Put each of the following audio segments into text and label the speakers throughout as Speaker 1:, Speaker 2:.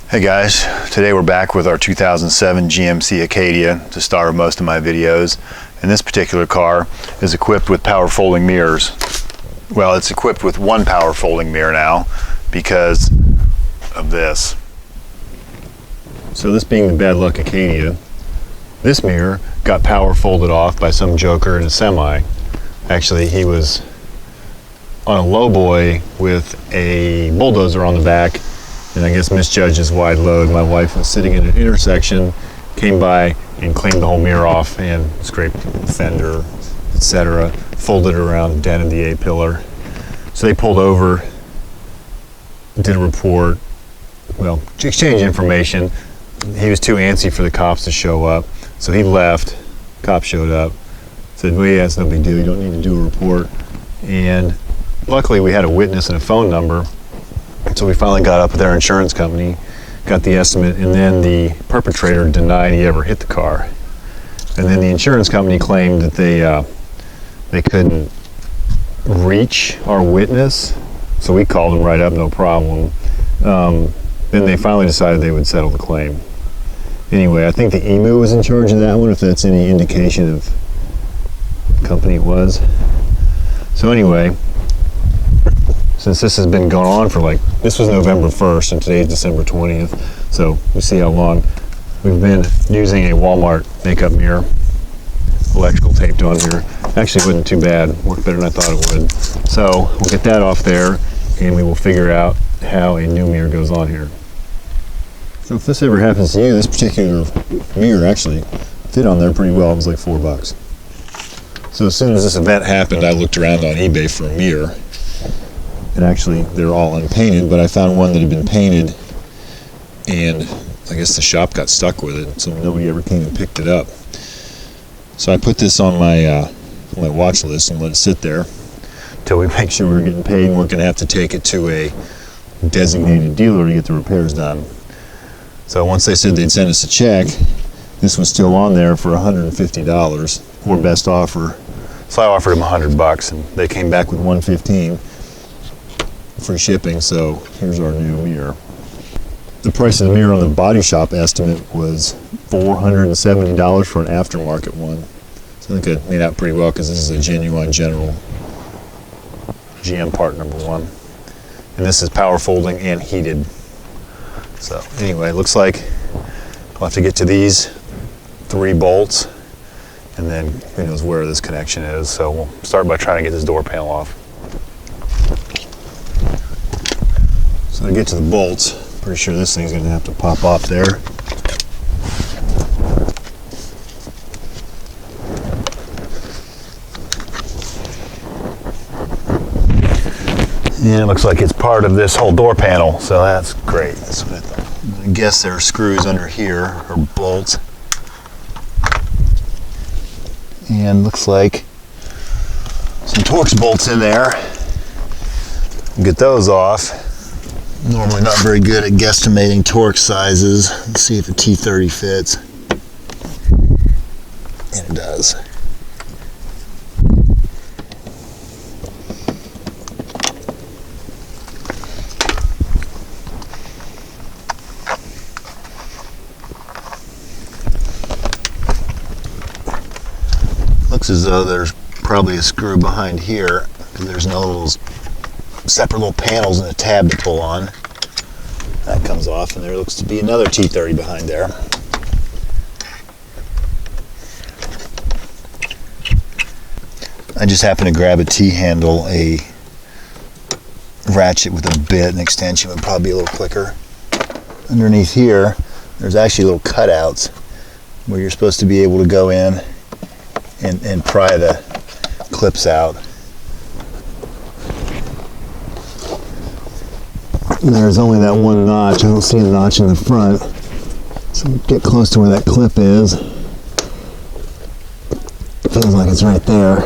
Speaker 1: Hey guys, today we're back with our 2007 GMC Acadia, the star of most of my videos. And this particular car is equipped with power folding mirrors. Well, it's equipped with one power folding mirror now because of this. So this being the bad luck Acadia, this mirror got power folded off by some joker in a semi. Actually, he was on a lowboy with a bulldozer on the back, and I guess misjudged his wide load. My wife was sitting in an intersection, came by and cleaned the whole mirror off and scraped the fender, etc. Folded it around, dented the A-pillar. So they pulled over, did a report, well, exchanged information. He was too antsy for the cops to show up, so he left. Cop showed up, said, well, yeah, it's no big deal, you don't need to do a report. And luckily we had a witness and a phone number. So we finally got up with their insurance company, got the estimate, and then the perpetrator denied he ever hit the car. And then the insurance company claimed that they couldn't reach our witness, so we called them right up, no problem. Then they finally decided they would settle the claim. Anyway, I think the EMU was in charge of that one, if that's any indication of the company it was. So anyway, since this has been going on for this was November 1st and today's December 20th, so we see how long. We've been using a Walmart makeup mirror, electrical taped on here. Actually, it wasn't too bad, worked better than I thought it would. So we'll get that off there and we will figure out how a new mirror goes on here. So if this ever happens to you, this particular mirror actually fit on there pretty well. It was like $4. So as soon as this event happened, I looked around on eBay for a mirror. And actually, they're all unpainted, but I found one that had been painted, and I guess the shop got stuck with it, so nobody ever came and picked it up. So I put this on my watch list and let it sit there until we make sure we're getting paid, and we're going to have to take it to a designated dealer to get the repairs done. So once they said they'd send us a check, this was still on there for $150, or best offer. So I offered them $100, and they came back with $115. Free shipping, so here's our new mirror. The price of the mirror on the body shop estimate was $470 for an aftermarket one. So I think it made out pretty well because this is a genuine general GM part number one. And this is power folding and heated. So anyway, it looks like I'll have to get to these 3 bolts, and then who knows where this connection is. So we'll start by trying to get this door panel off. So to get to the bolts, pretty sure this thing's going to have to pop off there. And it looks like it's part of this whole door panel, so that's great. That's what I thought. I guess there are screws under here, or bolts. And looks like some Torx bolts in there. We'll get those off. Normally not very good at guesstimating Torx sizes. Let's see if a T30 fits. And it does. Looks as though there's probably a screw behind here, because there's no little separate little panels and a tab to pull on. That comes off, and there looks to be another T30 behind there. I just happened to grab a T-handle. A ratchet with a bit and extension would probably be a little quicker. Underneath here, there's actually little cutouts where you're supposed to be able to go in and pry the clips out. There's only that one notch. I don't see a notch in the front. So get close to where that clip is. Feels like it's right there.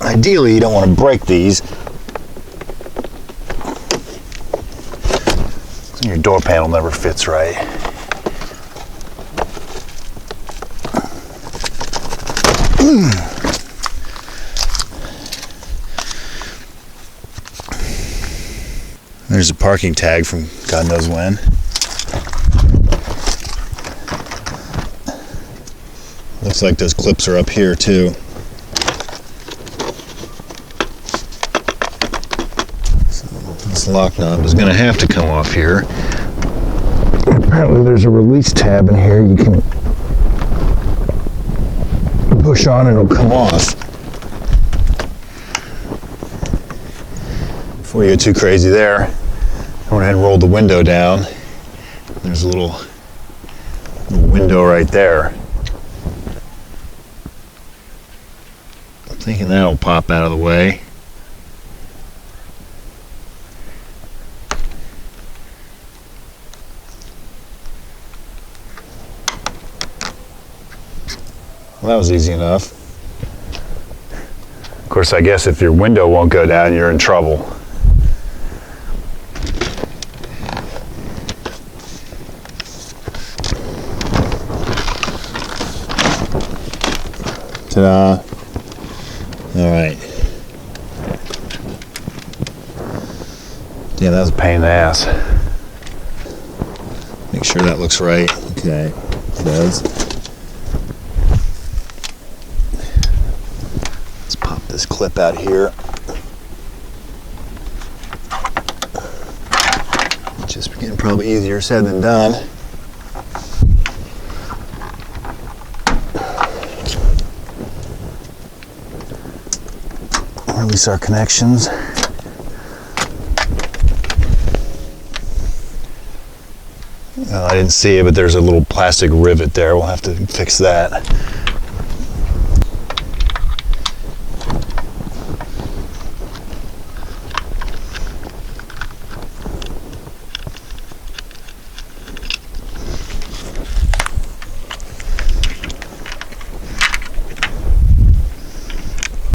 Speaker 1: Ideally, you don't want to break these. Your door panel never fits right. There's a parking tag from God knows when. Looks like those clips are up here too. So this lock knob is going to have to come off here. Apparently there's a release tab in here you can push on and it'll come off. Before you get too crazy there, I went ahead and rolled the window down. There's a little window right there. I'm thinking that'll pop out of the way. Well, that was easy enough. Of course, I guess if your window won't go down, you're in trouble. Ta-da. All right. Yeah, that was a pain in the ass. Make sure that looks right. Okay, it does. Let's pop this clip out here. Just getting probably easier said than done. Release our connections. I didn't see it, but there's a little plastic rivet there. We'll have to fix that.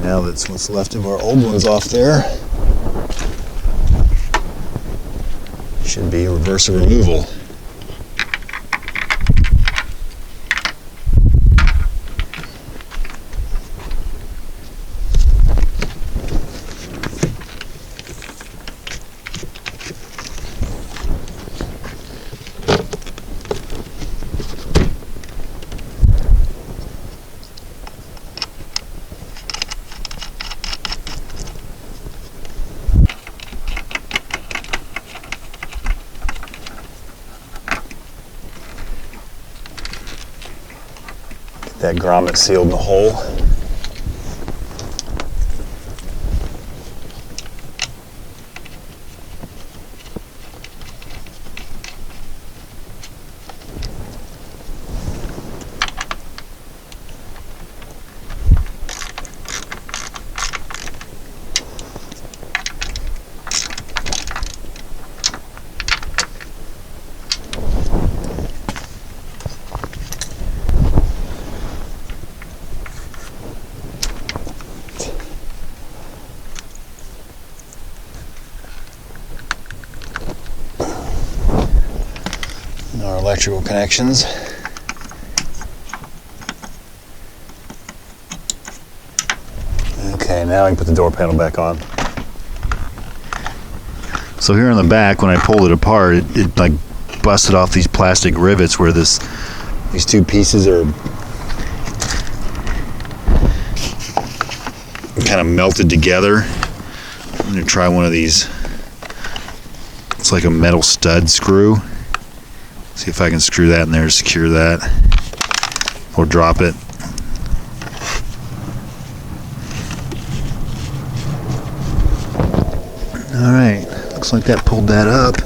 Speaker 1: Now that's what's left of our old ones off there. Should be reverse removal. That grommet sealed in the hole. Our electrical connections. Okay, now I can put the door panel back on. So here on the back, when I pulled it apart, it like busted off these plastic rivets where these two pieces are kind of melted together. I'm gonna try one of these. It's like a metal stud screw. See if I can screw that in there to secure that, or drop it. All right, looks like that pulled that up.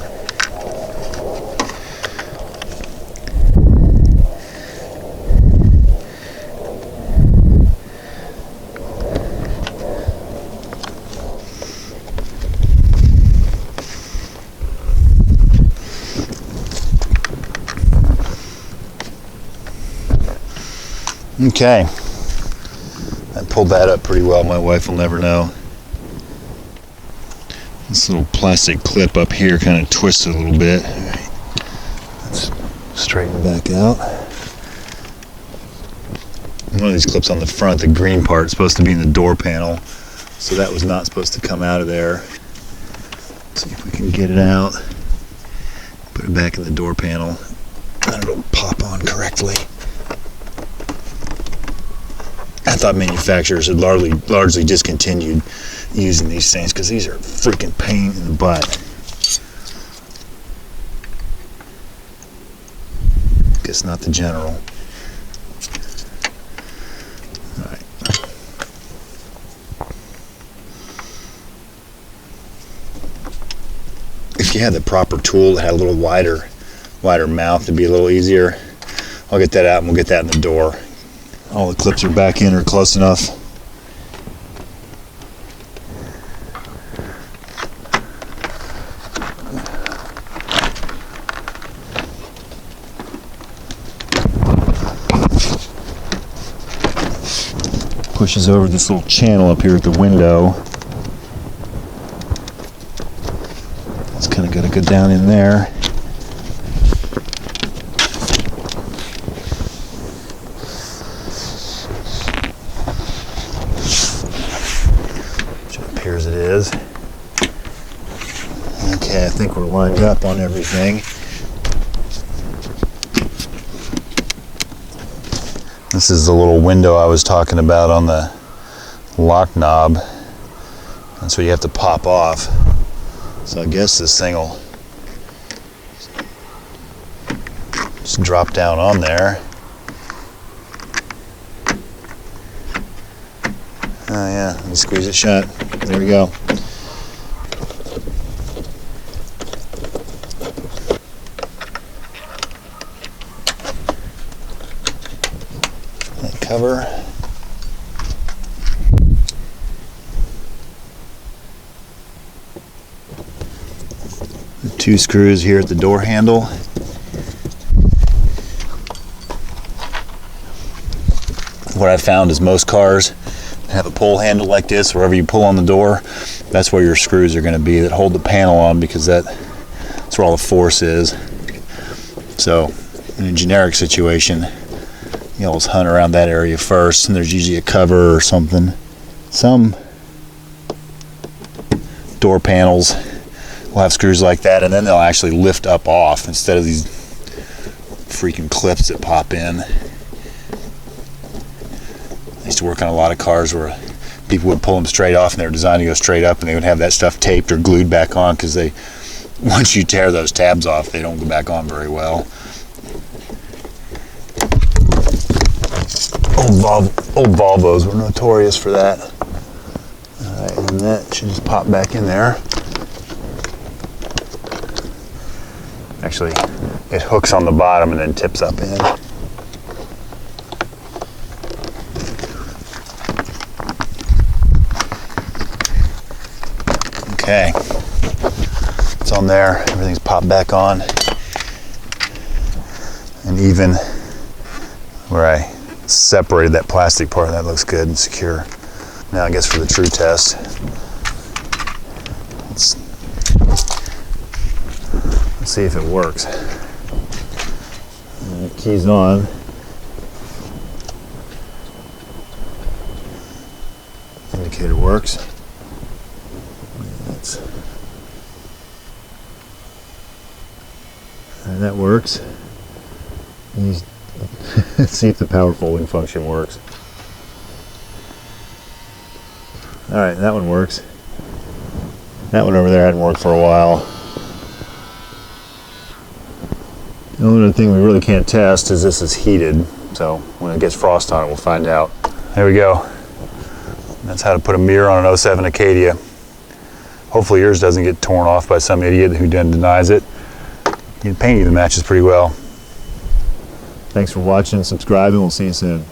Speaker 1: Okay, I pulled that up pretty well. My wife will never know. This little plastic clip up here kind of twisted a little bit. All right. Let's straighten it back out. One of these clips on the front, the green part, is supposed to be in the door panel, so that was not supposed to come out of there. See if we can get it out. Put it back in the door panel. And it'll pop on correctly. I thought manufacturers had largely discontinued using these things because these are a freaking pain in the butt. Guess not the General. All right. If you had the proper tool that had a little wider mouth, it'd be a little easier. I'll get that out and we'll get that in the door. All the clips are back in or close enough. Pushes over this little channel up here at the window. It's kind of got to go down in there. Which it appears it is. Okay, I think we're lined up on everything. This is the little window I was talking about on the lock knob. That's what you have to pop off. So I guess this thing will just drop down on there. Oh yeah, let me squeeze it shut. There we go. That cover. The 2 screws here at the door handle. What I found is most cars have a pull handle like this. Wherever you pull on the door, that's where your screws are going to be that hold the panel on, because that's where all the force is. So in a generic situation, you always hunt around that area first, and there's usually a cover or something. Some door panels will have screws like that, and then they'll actually lift up off instead of these freaking clips that pop in. I used to work on a lot of cars where people would pull them straight off and they were designed to go straight up, and they would have that stuff taped or glued back on, because once you tear those tabs off, they don't go back on very well. Old Volvos were notorious for that. Alright, and that should just pop back in there. Actually, it hooks on the bottom and then tips up in. Okay, it's on there. Everything's popped back on. And even where I separated that plastic part, that looks good and secure. Now I guess for the true test, let's see if it works. And the key's on. Indicator works. And that works. Let's see if the power folding function works. Alright, that one works. That one over there hadn't worked for a while. The only other thing we really can't test is this is heated, so when it gets frost on it, we'll find out. There we go. That's how to put a mirror on an 07 Acadia. Hopefully yours doesn't get torn off by some idiot who then denies it. The paint even matches pretty well. Thanks for watching, subscribe, and we'll see you soon.